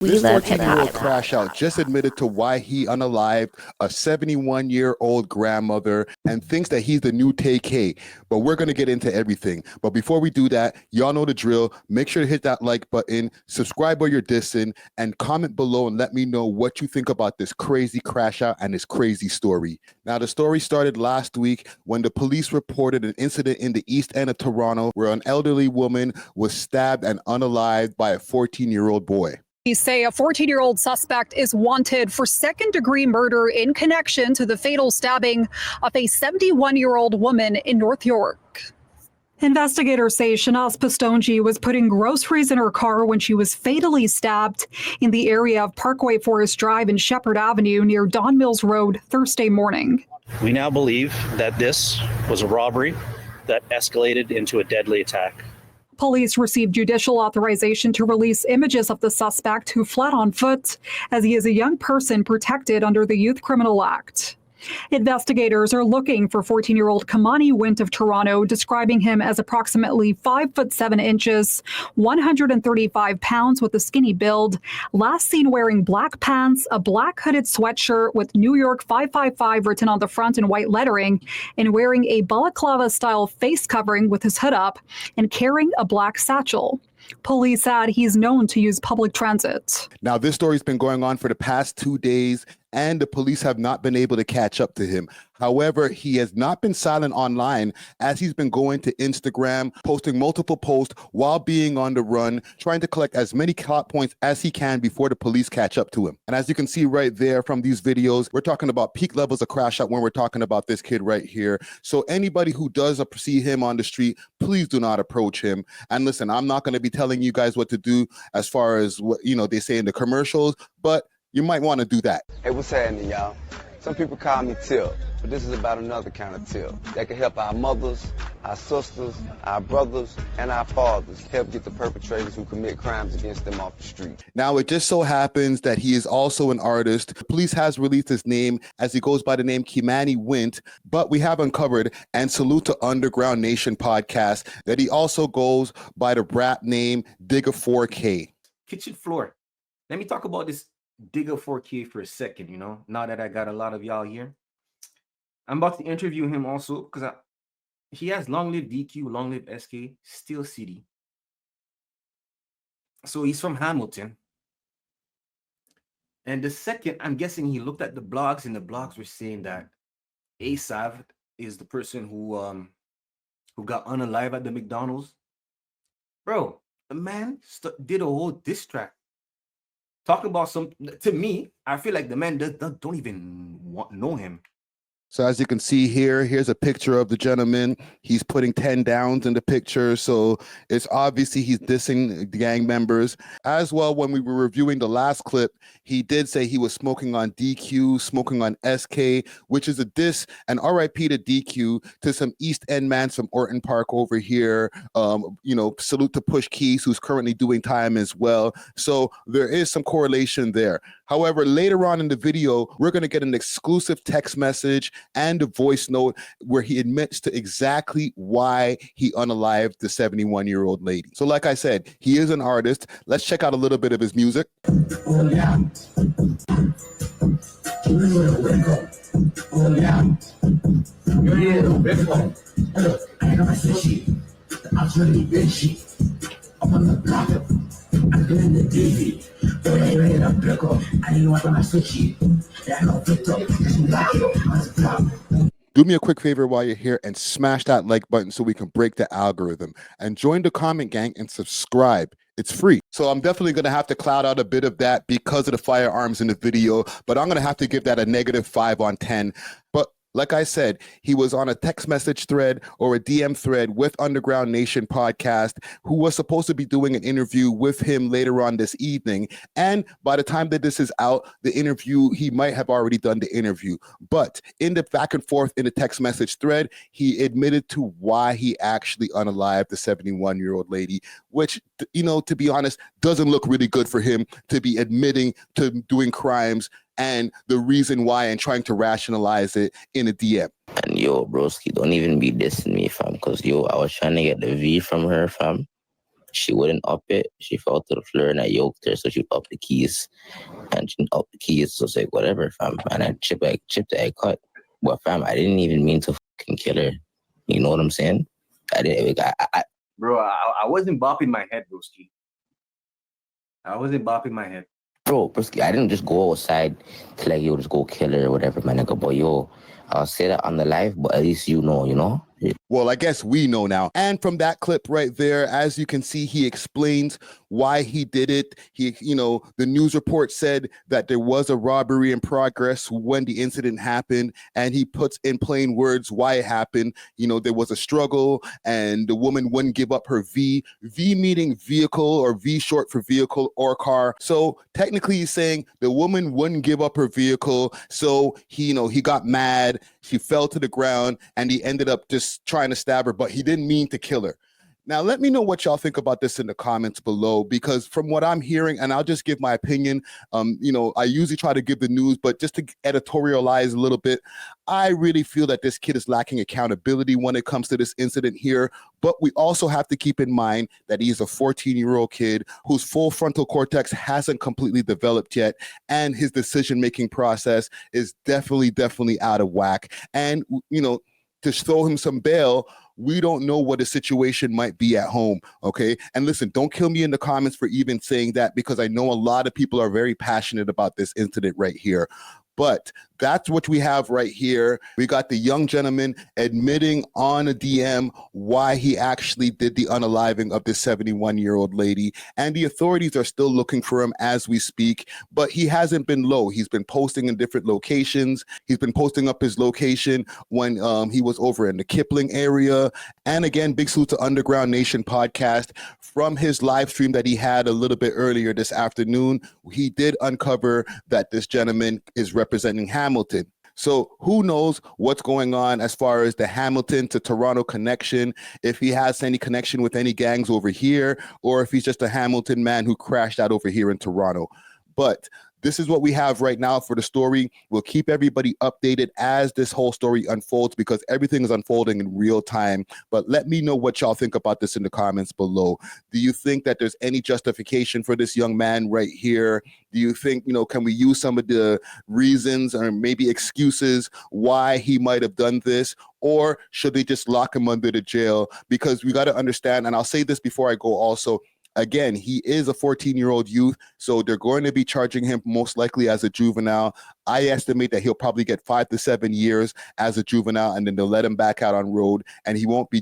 This 14-year-old crash out just admitted to why he unalived a 71-year-old grandmother and thinks that he's the new TK. But we're going to get into everything. But before we do that, y'all know the drill. Make sure to hit that like button, subscribe where you're dissing, and comment below and let me know what you think about this crazy crash out and this crazy story. Now, the story started last week when the police reported an incident in the East End of Toronto where an elderly woman was stabbed and unalived by a 14-year-old boy. Police say a 14-year-old suspect is wanted for second-degree murder in connection to the fatal stabbing of a 71-year-old woman in North York. Investigators say Shanaz Pastonji was putting groceries in her car when she was fatally stabbed in the area of Parkway Forest Drive and Shepherd Avenue near Don Mills Road Thursday morning. We now believe that this was a robbery that escalated into a deadly attack. Police received judicial authorization to release images of the suspect who fled on foot, as he is a young person protected under the Youth Criminal Act. Investigators are looking for 14-year-old Kamani Wint of Toronto, describing him as approximately 5'7", 135 pounds with a skinny build, last seen wearing black pants, a black hooded sweatshirt with New York 555 written on the front in white lettering, and wearing a balaclava-style face covering with his hood up, and carrying a black satchel. Police said he's known to use public transit. Now, this story's been going on for the past 2 days, and the police have not been able to catch up to him. However, he has not been silent online as he's been going to Instagram, posting multiple posts while being on the run, trying to collect as many clout points as he can before the police catch up to him. And as you can see right there from these videos, we're talking about peak levels of crash out when we're talking about this kid right here. So anybody who does see him on the street, please do not approach him. And listen, I'm not going to be telling you guys what to do as far as what they say in the commercials, but you might want to do that. Hey, what's happening, y'all? Some people call me Till, but this is about another kind of Till that can help our mothers, our sisters, our brothers, and our fathers help get the perpetrators who commit crimes against them off the street. Now, it just so happens that he is also an artist. The police has released his name as he goes by the name Kamani Wint, but we have uncovered, and salute to Underground Nation podcast, that he also goes by the rap name Digga 4K. Kitchen floor. Let me talk about this Digga 4K for a second, now that I got a lot of y'all here. I'm about to interview him also because he has Long Live DQ, Long Live SK, Steel City. So he's from Hamilton. And the second, I'm guessing he looked at the blogs, and the blogs were saying that A.W.O.L is the person who got unalive at the McDonald's. Bro, the man did a whole diss track. Talk about to me, I feel like the man don't even know him. So as you can see here, here's a picture of the gentleman. He's putting 10 downs in the picture. So it's obviously he's dissing the gang members. As well, when we were reviewing the last clip, he did say he was smoking on DQ, smoking on SK, which is a diss and RIP to DQ, to some East End mans from Orton Park over here. Salute to Push Keys, who's currently doing time as well. So there is some correlation there. However, later on in the video, we're going to get an exclusive text message and a voice note where he admits to exactly why he unalived the 71-year-old lady. So like I said, he is an artist. Let's check out a little bit of his music. Do me a quick favor while you're here and smash that like button so we can break the algorithm, and join the comment gang and subscribe. It's free. So I'm definitely going to have to cloud out a bit of that because of the firearms in the video, but I'm going to have to give that a -5 on 10. But like I said, he was on a text message thread or a DM thread with Underground Nation podcast, who was supposed to be doing an interview with him later on this evening. And by the time that this is out, the interview, he might have already done the interview. But in the back and forth in the text message thread, he admitted to why he actually unalived the 71-year-old lady, which, to be honest, doesn't look really good for him to be admitting to doing crimes and the reason why, and trying to rationalize it in a DM. And broski, don't even be dissing me, fam, because I was trying to get the V from her, fam. She wouldn't up it. She fell to the floor and I yoked her, so she upped the keys. And she upped the keys, so it's like, whatever, fam. And I chipped the egg cut. But fam, I didn't even mean to fucking kill her. You know what I'm saying? I didn't. Bro, I wasn't bopping my head, broski. I wasn't bopping my head. Bro, broski, I didn't just go outside to like, yo, just go kill her or whatever, my nigga. But yo, I'll say that on the live, but at least you know, you know? Well, I guess we know now. And from that clip right there, as you can see, he explains why he did it. He, the news report said that there was a robbery in progress when the incident happened, and he puts in plain words why it happened. There was a struggle and the woman wouldn't give up her V meaning vehicle, or V short for vehicle or car. So technically he's saying the woman wouldn't give up her vehicle. So he got mad. She fell to the ground and he ended up just trying to stab her, but he didn't mean to kill her. Now, let me know what y'all think about this in the comments below, because from what I'm hearing, and I'll just give my opinion, I usually try to give the news, but just to editorialize a little bit, I really feel that this kid is lacking accountability when it comes to this incident here. But we also have to keep in mind that he's a 14-year-old kid whose full frontal cortex hasn't completely developed yet, and his decision-making process is definitely out of whack. And, to throw him some bail, we don't know what the situation might be at home, okay? And listen, don't kill me in the comments for even saying that, because I know a lot of people are very passionate about this incident right here. But that's what we have right here. We got the young gentleman admitting on a DM why he actually did the unaliving of this 71-year-old lady. And the authorities are still looking for him as we speak, but he hasn't been low. He's been posting in different locations. He's been posting up his location when he was over in the Kipling area. And again, big salute to Underground Nation podcast. From his live stream that he had a little bit earlier this afternoon, he did uncover that this gentleman is representing Hamilton. So who knows what's going on as far as the Hamilton to Toronto connection, if he has any connection with any gangs over here, or if he's just a Hamilton man who crashed out over here in Toronto. But this is what we have right now for the story. We'll keep everybody updated as this whole story unfolds, because everything is unfolding in real time. But let me know what y'all think about this in the comments below. Do you think that there's any justification for this young man right here? Do you think, can we use some of the reasons or maybe excuses why he might have done this? Or should they just lock him under the jail? Because we got to understand, and I'll say this before I go also, again, he is a 14-year-old youth, so they're going to be charging him most likely as a juvenile. I estimate that he'll probably get 5 to 7 years as a juvenile, and then they'll let him back out on road, and he won't be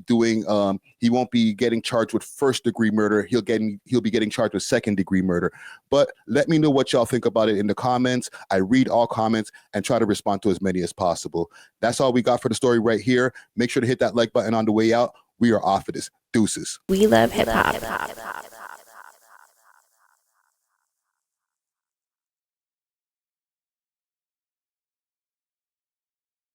getting charged with first-degree murder. He'll be getting charged with second-degree murder. But let me know what y'all think about it in the comments. I read all comments and try to respond to as many as possible. That's all we got for the story right here. Make sure to hit that like button on the way out. We are off of this. Deuces. We love hip hop.